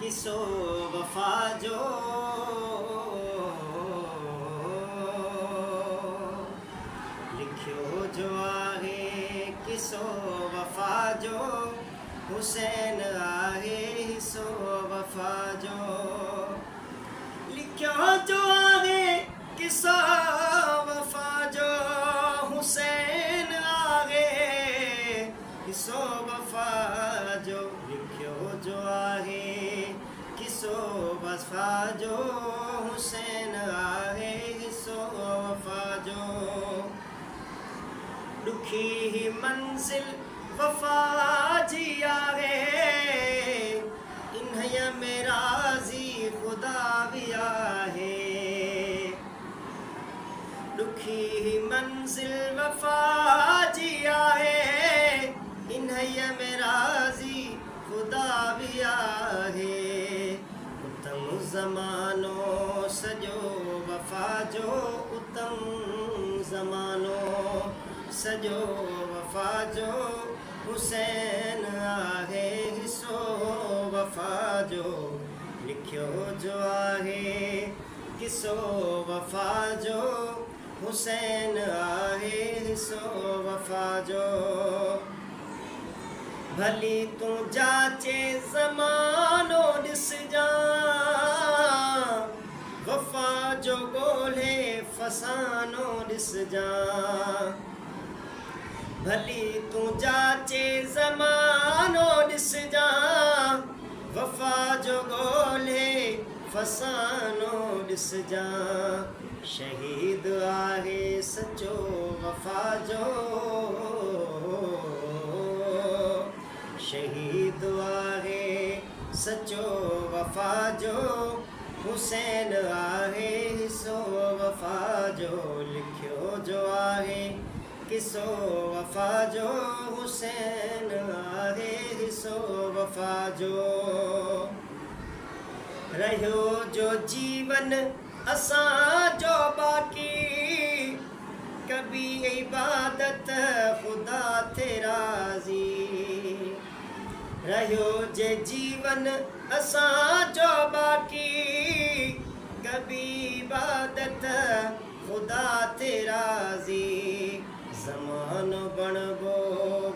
किसो वफ़ा जो लिखियो जो आहे किसो वफ़ा जो हुसैन आहे हिसो वफ़ा जो लिखियो जो आहे किसो वफ़ा जो हुसैन आहे हिसो वफ़ा जो लिखियो जो आहे किसो वफ़ा जो हुसैन आहे हिसो वफ़ा जो दुखी ही मंजिल वफ़ा जी आहे इन्हय में राज़ी ख़ुदा भी आहे दुखी ही मंजिल वफ़ा जी आहे इन्हय में राज़ी ख़ुदा भी आहे उत्तम ज़मानो सॼो वफ़ा जो उत्तम ज़मानो सॼो वफ़ा जो हुसैन आहे हिसो वफ़ा जो लिखियो जो आहे किसो वफ़ा जो हुसैन आहे हिसो वफ़ा जो भली तूं जाचे ज़मानो ॾिसजां वफ़ा जो ॻोल्हे फसानो ॾिसजां भली तूं जाचे ज़मानो ॾिसजां वफ़ा जो ॻोल्हे फसानो ॾिसजां शहीद आहे सचो वफ़ा जो शहीद आहे सचो वफ़ा जो हुसैन आहे हिसो वफ़ा जो लिखियो जो आहे किसो वफ़ा जो हुसैन आहे हिसो वफ़ा जो रहियो जो जीवन असांजो बाक़ी कभी इबादत ख़ुदा ते राज़ी रहियो जे जीवन असांजो बाक़ी कभी इबादत ख़ुदा ते राज़ी ज़मानो बणबो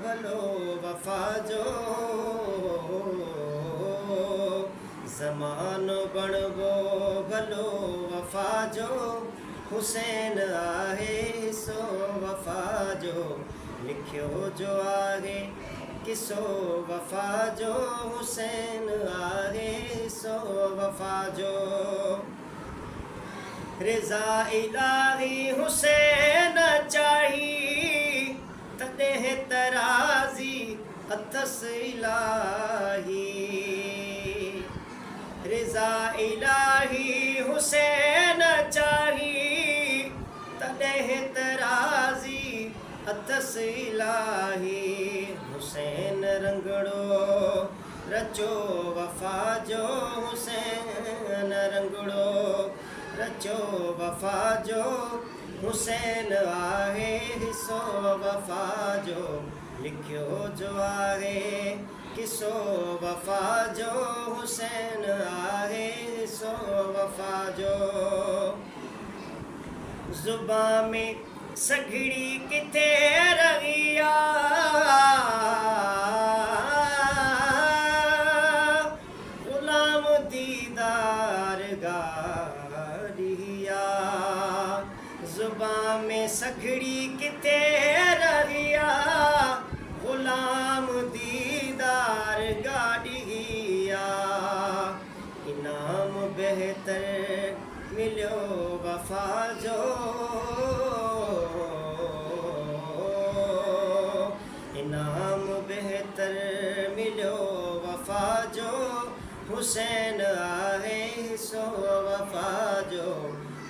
भलो वफ़ा जो ज़मानो बणबो भलो वफ़ा जो हुसैन आहे हिसो वफ़ा जो लिखियो जो आहे किसो वफ़ा जो हुसैन आहे हिसो वफ़ा जो रिज़ा इलाही हुसैन चाही तॾहिं तराज़ी अथसि इलाही रिज़ा इलाही हुसैन चाही तॾहिं तराज़ी अथसि इलाही हुसैन रंगड़ो रचो वफ़ा जो हुसैन रंगड़ो रचो वफ़ा जो हुसैन आहे हिसो वफ़ा जो लिखियो जो आहे किसो वफ़ा जो हुसैन आहे हिसो वफ़ा जो ज़ुबां में सघड़ी किथे रही ग़ुलाम दीदार गाड़िया ज़ुबां में सघड़ी किथे रही ग़ुलाम दीदार गाड़िया इनाम बेहतर मिलियो वफ़ा जो इनाम बेहतर मिलियो वफ़ा जो हुसैन आहे हिसो वफ़ा जो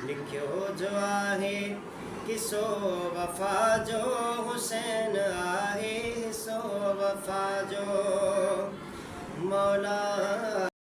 लिखियो जो आहे किसो वफ़ा जो हुसैन आहे हिसो वफ़ा जो मौला